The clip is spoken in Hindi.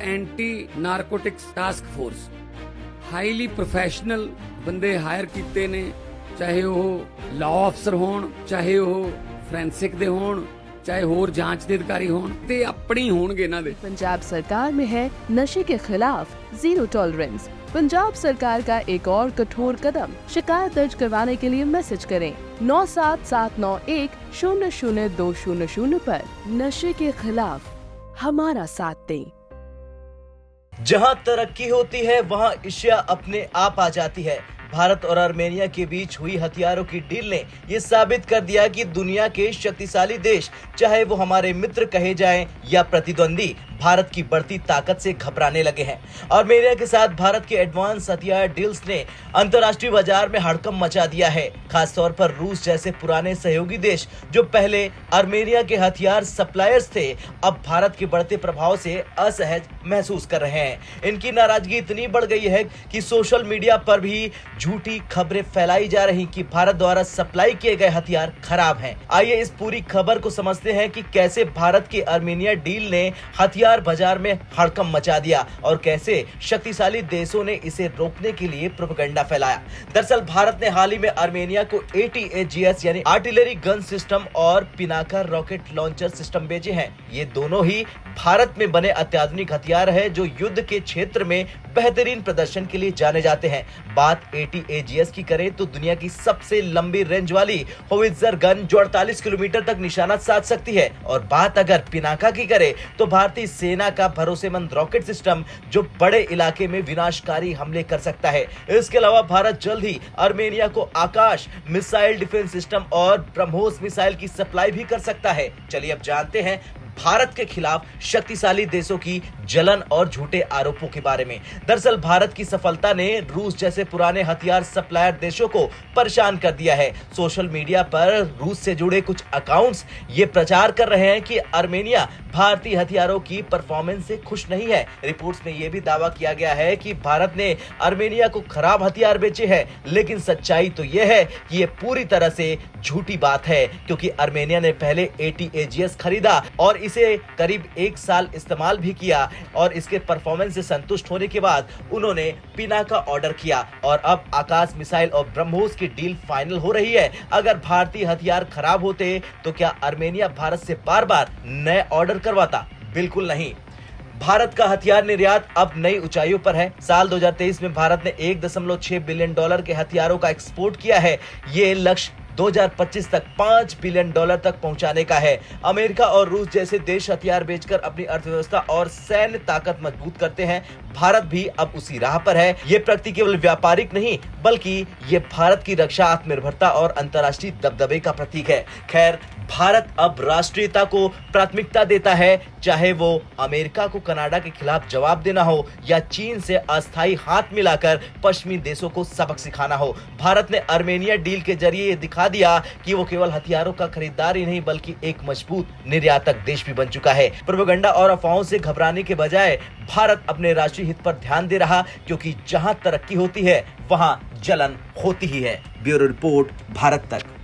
Anti narcotics task force highly professional बंदे हायर कीते ने, चाहे वो लॉ अफसर होण, चाहे वो फॉरेंसिक दे होण, चाहे होर जांच दे अधिकारी होण, ते अपनी होणगे इन्हां दे। पंजाब सरकार में है नशे के खिलाफ जीरो टॉलरेंस। पंजाब सरकार का एक और कठोर कदम। शिकायत दर्ज करवाने के लिए मैसेज करें 9779100200 पर। नशे के खिलाफ हमारा साथ दें। जहां तरक्की होती है वहां एशिया अपने आप आ जाती है। भारत और आर्मेनिया के बीच हुई हथियारों की डील ने ये साबित कर दिया कि दुनिया के शक्तिशाली देश, चाहे वो हमारे मित्र कहे जाएं या प्रतिद्वंदी, भारत की बढ़ती ताकत से घबराने लगे हैं। आर्मेनिया के साथ भारत के एडवांस हथियार डील्स ने अंतर्राष्ट्रीय बाजार में हड़कंप मचा दिया है। खासतौर पर रूस जैसे पुराने सहयोगी देश जो पहले आर्मेनिया के हथियार सप्लायर्स थे, अब भारत के बढ़ते प्रभाव से असहज महसूस कर रहे हैं। इनकी नाराजगी इतनी बढ़ गई है कि सोशल मीडिया पर भी झूठी खबरें फैलाई जा रही कि भारत द्वारा सप्लाई किए गए हथियार खराब हैं। आइए इस पूरी खबर को समझते हैं कि कैसे भारत के आर्मेनिया डील ने हथियार बाजार में हड़कंप मचा दिया और कैसे शक्तिशाली देशों ने इसे रोकने के लिए प्रोपेगेंडा फैलाया। दरअसल भारत ने हाल ही में आर्मेनिया को ATAGS यानी आर्टिलरी गन सिस्टम और पिनाका रॉकेट लॉन्चर सिस्टम बेचे हैं। ये दोनों ही भारत में बने अत्याधुनिक हथियार है जो युद्ध के क्षेत्र में बेहतरीन प्रदर्शन के लिए जाने जाते हैं। बात ATAGS की करें तो दुनिया की सबसे लंबी रेंज वाली होवित्जर गन जो 48 किलोमीटर तक निशाना साध सकती है। और बात अगर पिनाका की करें तो भारतीय सेना का भरोसेमंद रॉकेट सिस्टम जो बड़े इलाके में विनाशकारी हमले कर सकता है। इसके अलावा भारत जल्द ही आर्मेनिया को आकाश मिसाइल डिफेंस सिस्टम और ब्रह्मोस मिसाइल की सप्लाई भी कर सकता है। चलिए अब जानते हैं भारत के खिलाफ शक्तिशाली देशों की जलन और झूठे आरोपों के बारे में। दरअसल भारत की सफलता ने रूस जैसे पुराने हथियार सप्लायर देशों को परेशान कर दिया है। सोशल मीडिया पर रूस से जुड़े कुछ अकाउंट्स ये प्रचार कर रहे हैं कि आर्मेनिया भारतीय हथियारों की परफॉर्मेंस से खुश नहीं है। रिपोर्ट्स में यह भी दावा किया गया है कि भारत ने आर्मेनिया को खराब हथियार बेचे हैं, लेकिन सच्चाई तो यह है कि यह पूरी तरह से झूठी बात है, क्योंकि आर्मेनिया ने पहले ATAGS खरीदा और इसे करीब 1 साल इस्तेमाल भी किया और इसके परफॉर्मेंस से संतुष्ट होने के बाद उन्होंने पिनाका ऑर्डर किया और अब आकाश मिसाइल और ब्रह्मोस की डील फाइनल हो रही है। अगर भारतीय हथियार खराब होते तो क्या आर्मेनिया भारत से बार बार नए ऑर्डर करवाता? बिल्कुल नहीं। भारत का हथियार निर्यात अब नई ऊंचाइयों पर है। साल 2023 में भारत ने $1.6 बिलियन के हथियारों का एक्सपोर्ट किया है। ये लक्ष्य 2025 तक $5 बिलियन तक पहुंचाने का है। अमेरिका और रूस जैसे देश हथियार बेचकर अपनी अर्थव्यवस्था और सैन्य ताकत मजबूत करते हैं। भारत भी अब उसी राह पर है। ये प्रगति केवल व्यापारिक नहीं बल्कि ये भारत की रक्षा, आत्मनिर्भरता और अंतर्राष्ट्रीय दबदबे का प्रतीक है। खैर, भारत अब राष्ट्रीयता को प्राथमिकता देता है, चाहे वो अमेरिका को कनाडा के खिलाफ जवाब देना हो या चीन से अस्थायी हाथ मिलाकर पश्चिमी देशों को सबक सिखाना हो। भारत ने आर्मेनिया डील के जरिए ये दिखा दिया कि वो केवल हथियारों का खरीदार ही नहीं बल्कि एक मजबूत निर्यातक देश भी बन चुका है। प्रोपेगेंडा और अफवाहों से घबराने के बजाय भारत अपने राष्ट्रीय हित पर ध्यान दे रहा, क्योंकि जहां तरक्की होती है वहां जलन होती ही है। ब्यूरो रिपोर्ट, भारत तक।